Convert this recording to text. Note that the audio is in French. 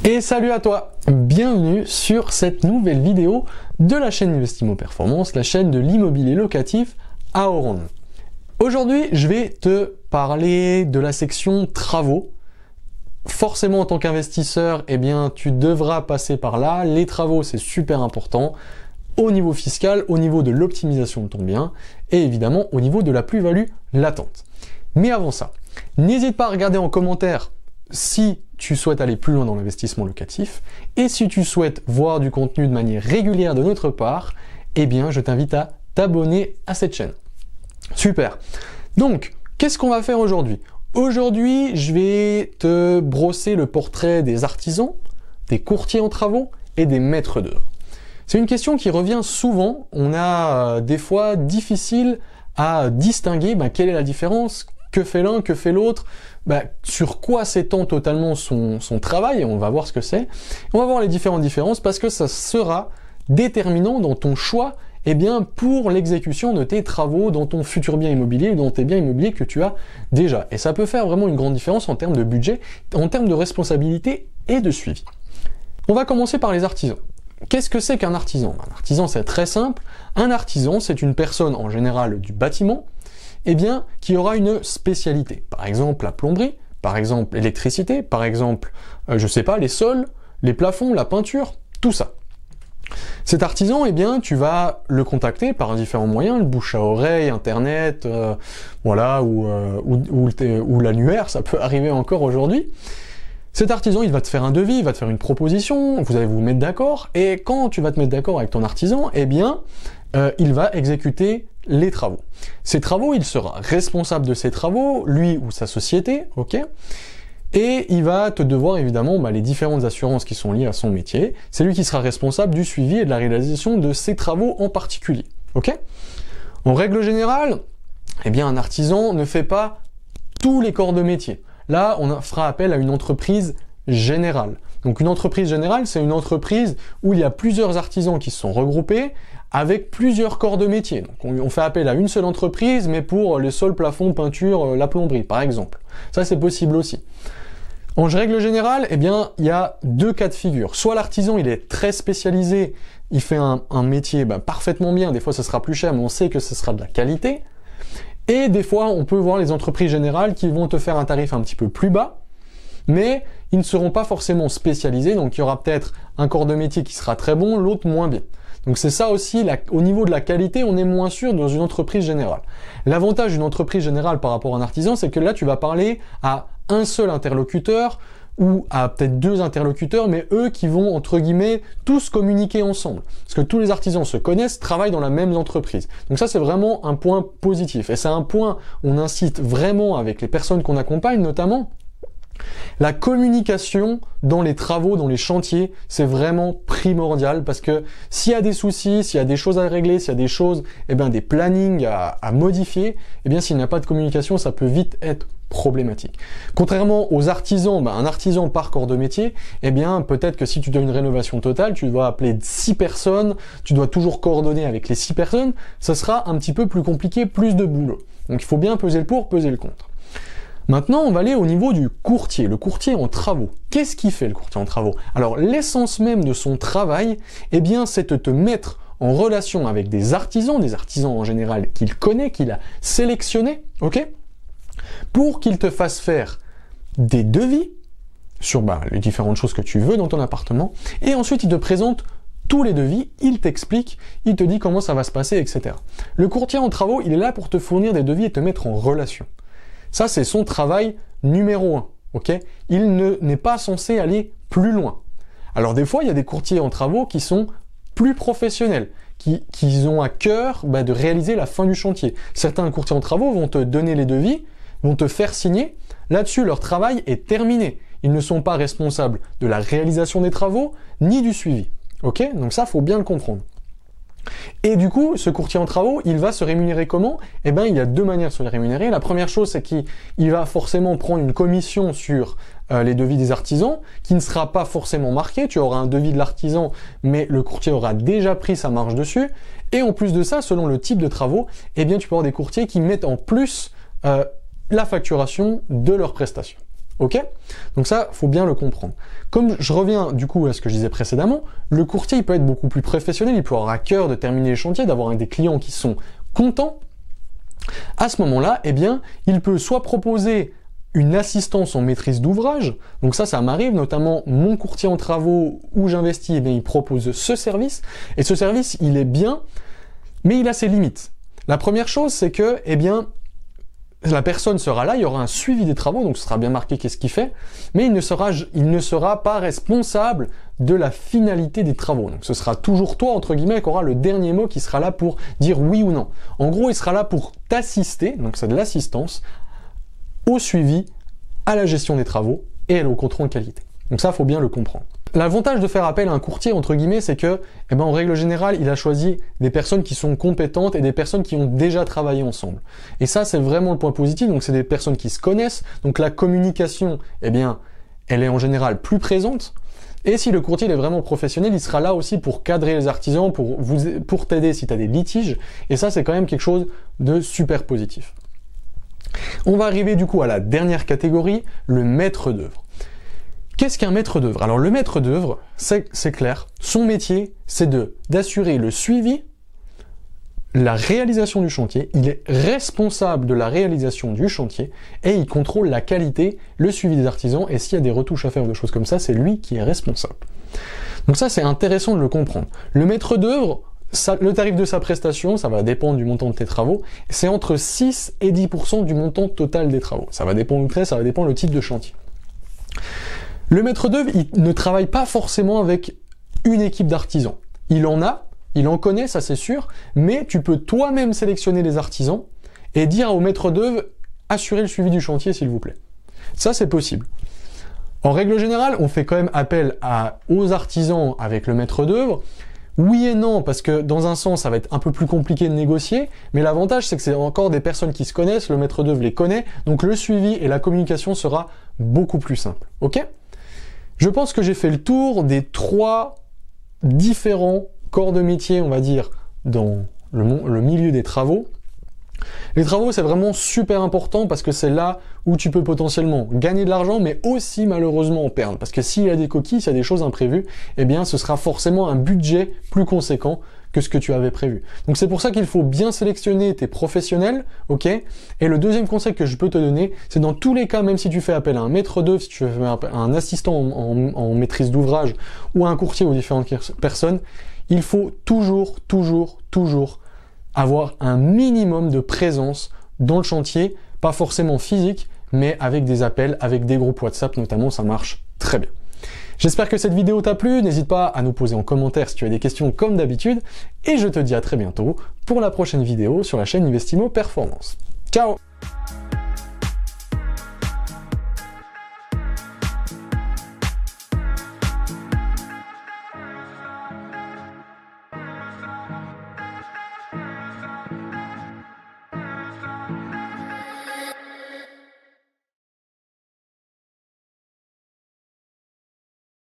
Et salut à toi, bienvenue sur cette nouvelle vidéo de la chaîne Investimo Performance, la chaîne de l'immobilier locatif à Oran. Aujourd'hui, je vais te parler de la section travaux. Forcément, en tant qu'investisseur, eh bien, tu devras passer par là. Les travaux, c'est super important au niveau fiscal, au niveau de l'optimisation de ton bien et évidemment au niveau de la plus-value latente. Mais avant ça, n'hésite pas à regarder en commentaire si tu souhaites aller plus loin dans l'investissement locatif et si tu souhaites voir du contenu de manière régulière de notre part, eh bien je t'invite à t'abonner à cette chaîne. Super. Donc, qu'est-ce qu'on va faire aujourd'hui? Aujourd'hui, je vais te brosser le portrait des artisans, des courtiers en travaux et des maîtres d'œuvre. C'est une question qui revient souvent. On a des fois difficile à distinguer quelle est la différence, que fait l'un, que fait l'autre, sur quoi s'étend totalement son travail, et on va voir ce que c'est. On va voir les différentes différences parce que ça sera déterminant dans ton choix pour l'exécution de tes travaux dans ton futur bien immobilier ou dans tes biens immobiliers que tu as déjà. Et ça peut faire vraiment une grande différence en termes de budget, en termes de responsabilité et de suivi. On va commencer par les artisans. Qu'est-ce que c'est qu'un artisan? Un artisan, c'est très simple. Un artisan, c'est une personne en général du bâtiment qui aura une spécialité. Par exemple, la plomberie, par exemple, l'électricité, par exemple, les sols, les plafonds, la peinture, tout ça. Cet artisan, tu vas le contacter par différents moyens, le bouche à oreille, internet, ou l'annuaire, ça peut arriver encore aujourd'hui. Cet artisan, il va te faire un devis, il va te faire une proposition, vous allez vous mettre d'accord, et quand tu vas te mettre d'accord avec ton artisan, il va exécuter les travaux. Ces travaux, il sera responsable de ces travaux, lui ou sa société, ok? Et il va te devoir évidemment les différentes assurances qui sont liées à son métier. C'est lui qui sera responsable du suivi et de la réalisation de ces travaux en particulier, ok? En règle générale, un artisan ne fait pas tous les corps de métier. Là, on fera appel à une entreprise générale. Donc une entreprise générale, c'est une entreprise où il y a plusieurs artisans qui se sont regroupés avec plusieurs corps de métier. Donc on fait appel à une seule entreprise, mais pour les sols, plafonds, peinture, la plomberie, par exemple. Ça, c'est possible aussi. En règle générale, il y a deux cas de figure. Soit l'artisan, il est très spécialisé, il fait un métier parfaitement bien, des fois ce sera plus cher, mais on sait que ce sera de la qualité. Et des fois, on peut voir les entreprises générales qui vont te faire un tarif un petit peu plus bas, mais ils ne seront pas forcément spécialisés, donc il y aura peut-être un corps de métier qui sera très bon, l'autre moins bien. Donc c'est ça aussi, au niveau de la qualité, on est moins sûr dans une entreprise générale. L'avantage d'une entreprise générale par rapport à un artisan, c'est que là, tu vas parler à un seul interlocuteur, ou à peut-être deux interlocuteurs, mais eux qui vont, entre guillemets, tous communiquer ensemble. Parce que tous les artisans se connaissent, travaillent dans la même entreprise. Donc ça, c'est vraiment un point positif. Et c'est un point, on incite vraiment avec les personnes qu'on accompagne, notamment, la communication dans les travaux, dans les chantiers, c'est vraiment primordial parce que s'il y a des soucis, s'il y a des choses à régler, s'il y a des choses, des plannings à modifier, s'il n'y a pas de communication, ça peut vite être problématique. Contrairement aux artisans, un artisan par corps de métier, peut-être que si tu dois une rénovation totale, tu dois appeler 6 personnes, tu dois toujours coordonner avec les 6 personnes, ça sera un petit peu plus compliqué, plus de boulot. Donc il faut bien peser le pour, peser le contre. Maintenant, on va aller au niveau du courtier, le courtier en travaux. Qu'est-ce qu'il fait le courtier en travaux? Alors, l'essence même de son travail, c'est de te mettre en relation avec des artisans en général qu'il connaît, qu'il a sélectionnés, ok? Pour qu'il te fasse faire des devis sur les différentes choses que tu veux dans ton appartement, et ensuite il te présente tous les devis, il t'explique, il te dit comment ça va se passer, etc. Le courtier en travaux, il est là pour te fournir des devis et te mettre en relation. Ça, c'est son travail numéro 1, ok? Il n'est pas censé aller plus loin. Alors des fois, il y a des courtiers en travaux qui sont plus professionnels, qui ont à cœur de réaliser la fin du chantier. Certains courtiers en travaux vont te donner les devis, vont te faire signer. Là-dessus, leur travail est terminé. Ils ne sont pas responsables de la réalisation des travaux, ni du suivi. Ok? Donc ça, faut bien le comprendre. Et du coup, ce courtier en travaux, il va se rémunérer comment? Il y a deux manières de se les rémunérer. La première chose, c'est qu'il va forcément prendre une commission sur les devis des artisans, qui ne sera pas forcément marquée. Tu auras un devis de l'artisan, mais le courtier aura déjà pris sa marge dessus. Et en plus de ça, selon le type de travaux, tu peux avoir des courtiers qui mettent en plus la facturation de leurs prestations. Ok? Donc ça, faut bien le comprendre. Comme je reviens du coup à ce que je disais précédemment, le courtier il peut être beaucoup plus professionnel, il peut avoir à cœur de terminer les chantiers, d'avoir des clients qui sont contents. À ce moment-là, eh bien, il peut soit proposer une assistance en maîtrise d'ouvrage, donc ça m'arrive, notamment mon courtier en travaux où j'investis, eh bien, il propose ce service, et ce service, il est bien, mais il a ses limites. La première chose, c'est que, eh bien, la personne sera là, il y aura un suivi des travaux, donc ce sera bien marqué qu'est-ce qu'il fait, mais il ne sera pas responsable de la finalité des travaux. Donc ce sera toujours toi, entre guillemets, qui aura le dernier mot, qui sera là pour dire oui ou non. En gros, il sera là pour t'assister, donc c'est de l'assistance, au suivi, à la gestion des travaux et au contrôle de qualité. Donc ça, faut bien le comprendre. L'avantage de faire appel à un courtier, entre guillemets, c'est que, eh ben, en règle générale, il a choisi des personnes qui sont compétentes et des personnes qui ont déjà travaillé ensemble. Et ça, c'est vraiment le point positif. Donc, c'est des personnes qui se connaissent. Donc, la communication, eh bien, elle est en général plus présente. Et si le courtier est vraiment professionnel, il sera là aussi pour cadrer les artisans, pour t'aider si tu as des litiges. Et ça, c'est quand même quelque chose de super positif. On va arriver du coup à la dernière catégorie, le maître d'œuvre. Qu'est-ce qu'un maître d'œuvre? Alors le maître d'œuvre, c'est clair, son métier, c'est d'assurer le suivi, la réalisation du chantier, il est responsable de la réalisation du chantier et il contrôle la qualité, le suivi des artisans et s'il y a des retouches à faire ou des choses comme ça, c'est lui qui est responsable. Donc ça, c'est intéressant de le comprendre. Le maître d'œuvre, le tarif de sa prestation, ça va dépendre du montant de tes travaux, c'est entre 6 et 10% du montant total des travaux. Ça va dépendre le type de chantier. Le maître d'œuvre, il ne travaille pas forcément avec une équipe d'artisans. Il en connaît, ça c'est sûr, mais tu peux toi-même sélectionner les artisans et dire au maître d'œuvre, assurez le suivi du chantier s'il vous plaît. Ça c'est possible. En règle générale, on fait quand même appel aux artisans avec le maître d'œuvre. Oui et non, parce que dans un sens, ça va être un peu plus compliqué de négocier, mais l'avantage, c'est que c'est encore des personnes qui se connaissent, le maître d'œuvre les connaît, donc le suivi et la communication sera beaucoup plus simple. Ok ? Je pense que j'ai fait le tour des 3 différents corps de métier, on va dire, dans le milieu des travaux. Les travaux, c'est vraiment super important parce que c'est là où tu peux potentiellement gagner de l'argent, mais aussi malheureusement en perdre. Parce que s'il y a des coquilles, s'il y a des choses imprévues, eh bien ce sera forcément un budget plus conséquent que ce que tu avais prévu. Donc c'est pour ça qu'il faut bien sélectionner tes professionnels, ok? Et le deuxième conseil que je peux te donner, c'est dans tous les cas, même si tu fais appel à un maître d'œuvre, si tu fais appel à un assistant en maîtrise d'ouvrage ou à un courtier ou différentes personnes, il faut toujours avoir un minimum de présence dans le chantier, pas forcément physique, mais avec des appels, avec des groupes WhatsApp notamment, ça marche très bien. J'espère que cette vidéo t'a plu, n'hésite pas à nous poser en commentaire si tu as des questions comme d'habitude, et je te dis à très bientôt pour la prochaine vidéo sur la chaîne Investimo Performance. Ciao!